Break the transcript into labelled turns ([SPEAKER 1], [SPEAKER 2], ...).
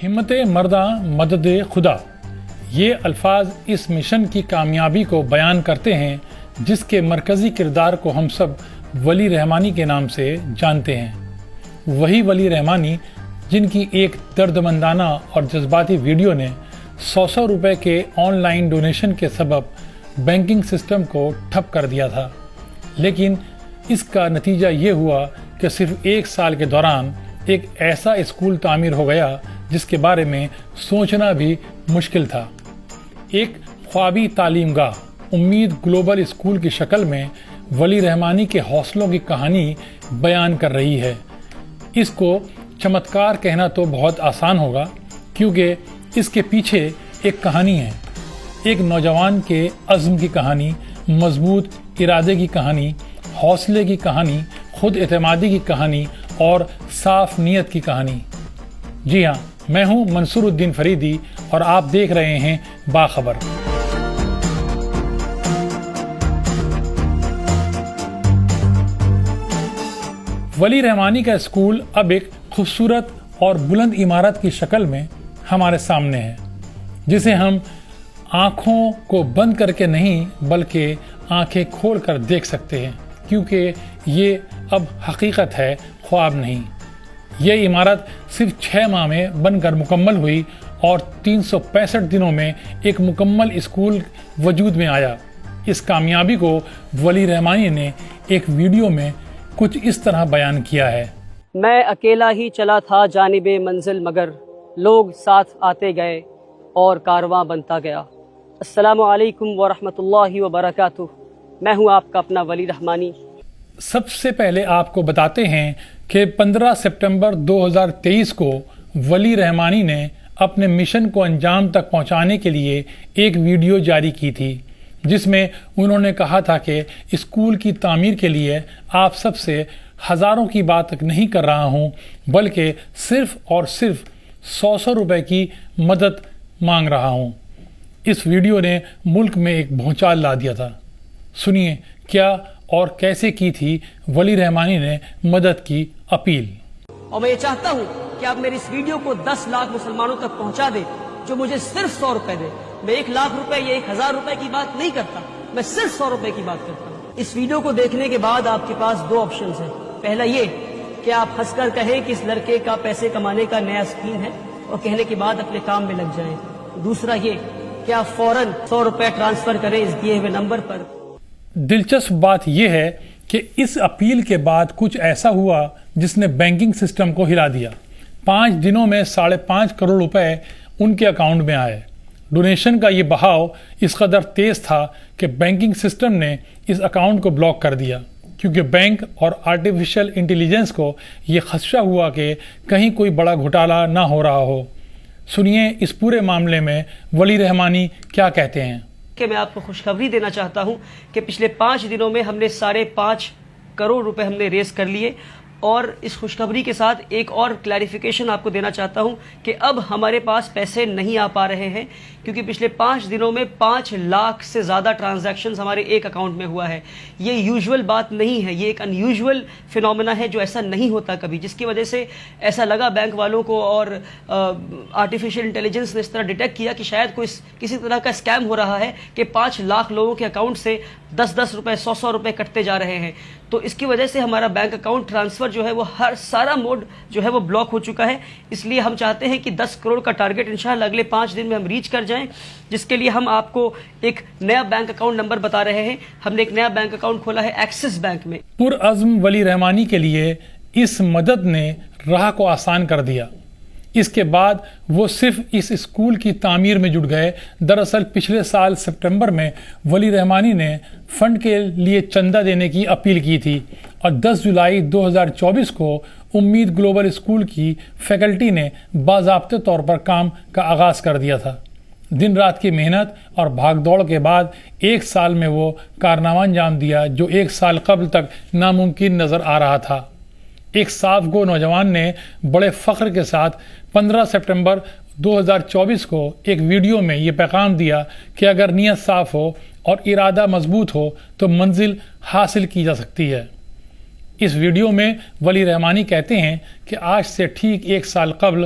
[SPEAKER 1] ہمت مرداں مدد خدا، یہ الفاظ اس مشن کی کامیابی کو بیان کرتے ہیں جس کے مرکزی کردار کو ہم سب ولی رحمانی کے نام سے جانتے ہیں۔ وہی ولی رحمانی جن کی ایک دردمندانہ اور جذباتی ویڈیو نے 100 روپے کے آن لائن ڈونیشن کے سبب بینکنگ سسٹم کو ٹھپ کر دیا تھا، لیکن اس کا نتیجہ یہ ہوا کہ صرف ایک سال کے دوران ایک ایسا اسکول تعمیر ہو گیا جس کے بارے میں سوچنا بھی مشکل تھا۔ ایک خوابی تعلیم گاہ امید گلوبل اسکول کی شکل میں ولی رحمانی کے حوصلوں کی کہانی بیان کر رہی ہے۔ اس کو چمتکار کہنا تو بہت آسان ہوگا، کیونکہ اس کے پیچھے ایک کہانی ہے، ایک نوجوان کے عزم کی کہانی، مضبوط ارادے کی کہانی، حوصلے کی کہانی، خود اعتمادی کی کہانی اور صاف نیت کی کہانی۔ جی ہاں، میں ہوں منصور الدین فریدی اور آپ دیکھ رہے ہیں باخبر۔ ولی رحمانی کا اسکول اب ایک خوبصورت اور بلند عمارت کی شکل میں ہمارے سامنے ہے، جسے ہم آنکھوں کو بند کر کے نہیں بلکہ آنکھیں کھول کر دیکھ سکتے ہیں، کیونکہ یہ اب حقیقت ہے، خواب نہیں۔ یہ عمارت صرف 6 ماہ میں بن کر مکمل ہوئی اور 365 دنوں میں ایک مکمل اسکول وجود میں آیا۔ اس کامیابی کو ولی رحمانی نے ایک ویڈیو میں کچھ اس طرح بیان کیا ہے۔
[SPEAKER 2] میں اکیلا ہی چلا تھا جانب منزل، مگر لوگ ساتھ آتے گئے اور کارواں بنتا گیا۔ السلام علیکم ورحمۃ اللہ وبرکاتہ، میں ہوں آپ کا اپنا ولی رحمانی۔
[SPEAKER 1] سب سے پہلے آپ کو بتاتے ہیں کہ 15 سپٹمبر 2023 کو ولی رحمانی نے اپنے مشن کو انجام تک پہنچانے کے لیے ایک ویڈیو جاری کی تھی، جس میں انہوں نے کہا تھا کہ اسکول کی تعمیر کے لیے آپ سب سے ہزاروں کی بات نہیں کر رہا ہوں، بلکہ صرف اور صرف 100 روپے کی مدد مانگ رہا ہوں۔ اس ویڈیو نے ملک میں ایک بھونچال لا دیا تھا۔ سنیے کیا اور کیسے کی تھی ولی رحمانی نے مدد کی اپیل۔
[SPEAKER 2] اور میں یہ چاہتا ہوں کہ آپ میری اس ویڈیو کو 10 لاکھ مسلمانوں تک پہنچا دیں جو مجھے صرف 100 روپے دے۔ میں 1 لاکھ روپے یا 1000 روپے کی بات نہیں کرتا، میں صرف 100 روپے کی بات کرتا ہوں۔ اس ویڈیو کو دیکھنے کے بعد آپ کے پاس 2 آپشنز ہیں۔ پہلا یہ کہ آپ ہنس کر کہیں کہ اس لڑکے کا پیسے کمانے کا نیا اسکیم ہے اور کہنے کے بعد اپنے کام میں لگ جائیں۔ دوسرا یہ کہ آپ فوراً 100 روپے ٹرانسفر کریں اس دیے ہوئے نمبر پر۔ دلچسپ
[SPEAKER 1] بات یہ ہے کہ اس اپیل کے بعد کچھ ایسا ہوا جس نے بینکنگ سسٹم کو ہلا دیا۔ 5 دنوں میں 5.5 کروڑ روپے ان کے اکاؤنٹ میں آئے۔ ڈونیشن کا یہ بہاؤ اس قدر تیز تھا کہ بینکنگ سسٹم نے اس اکاؤنٹ کو بلاک کر دیا، کیونکہ بینک اور آرٹیفیشل انٹیلیجنس کو یہ خدشہ ہوا کہ کہیں کوئی بڑا گھوٹالہ نہ ہو رہا ہو۔ سنیے اس پورے معاملے میں ولی رحمانی کیا کہتے ہیں۔
[SPEAKER 2] کہ میں آپ کو خوشخبری دینا چاہتا ہوں کہ پچھلے 5 دنوں میں ہم نے 5.5 کروڑ روپے ہم نے ریز کر لیے، اور اس خوشخبری کے ساتھ ایک اور کلیریفیکیشن آپ کو دینا چاہتا ہوں کہ اب ہمارے پاس پیسے نہیں آ پا رہے ہیں، کیونکہ پچھلے 5 دنوں میں 5 لاکھ سے زیادہ ٹرانزیکشنز ہمارے ایک اکاؤنٹ میں ہوا ہے۔ یہ یوزول بات نہیں ہے، یہ ایک ان یوزول فینومینا ہے جو ایسا نہیں ہوتا کبھی، جس کی وجہ سے ایسا لگا بینک والوں کو اور آرٹیفیشل انٹیلیجنس نے اس طرح ڈیٹیکٹ کیا کہ شاید کسی طرح کا اسکیم ہو رہا ہے کہ 5 لاکھ لوگوں کے اکاؤنٹ سے 10 روپے 100 روپے کٹتے جا رہے ہیں۔ تو اس کی وجہ سے ہمارا بینک اکاؤنٹ ٹرانسفر جو ہے وہ سارا موڈ جو ہے وہ بلاک ہو چکا ہے۔ اس لیے ہم چاہتے ہیں کہ 10 کروڑ کا ٹارگٹ انشاءاللہ اگلے 5 دن میں ہم ریچ کر جائیں، جس کے لیے ہم آپ کو ایک نیا بینک اکاؤنٹ نمبر بتا رہے ہیں۔ ہم نے ایک نیا بینک اکاؤنٹ کھولا ہے ایکسس بینک میں۔
[SPEAKER 1] پرعزم ولی رحمانی کے لیے اس مدد نے راہ کو آسان کر دیا۔ اس کے بعد وہ صرف اس اسکول کی تعمیر میں جٹ گئے۔ دراصل پچھلے سال سپٹمبر میں ولی رحمانی نے فنڈ کے لیے چندہ دینے کی اپیل کی تھی، اور 10 جولائی 2024 کو امید گلوبل اسکول کی فیکلٹی نے باضابطہ طور پر کام کا آغاز کر دیا تھا۔ دن رات کی محنت اور بھاگ دوڑ کے بعد 1 سال میں وہ کارنامہ انجام دیا جو 1 سال قبل تک ناممکن نظر آ رہا تھا۔ ایک صاف گو نوجوان نے بڑے فخر کے ساتھ 15 سپٹمبر 2024 کو ایک ویڈیو میں یہ پیغام دیا کہ اگر نیت صاف ہو اور ارادہ مضبوط ہو تو منزل حاصل کی جا سکتی ہے۔ اس ویڈیو میں ولی رحمانی کہتے ہیں کہ آج سے ٹھیک 1 سال قبل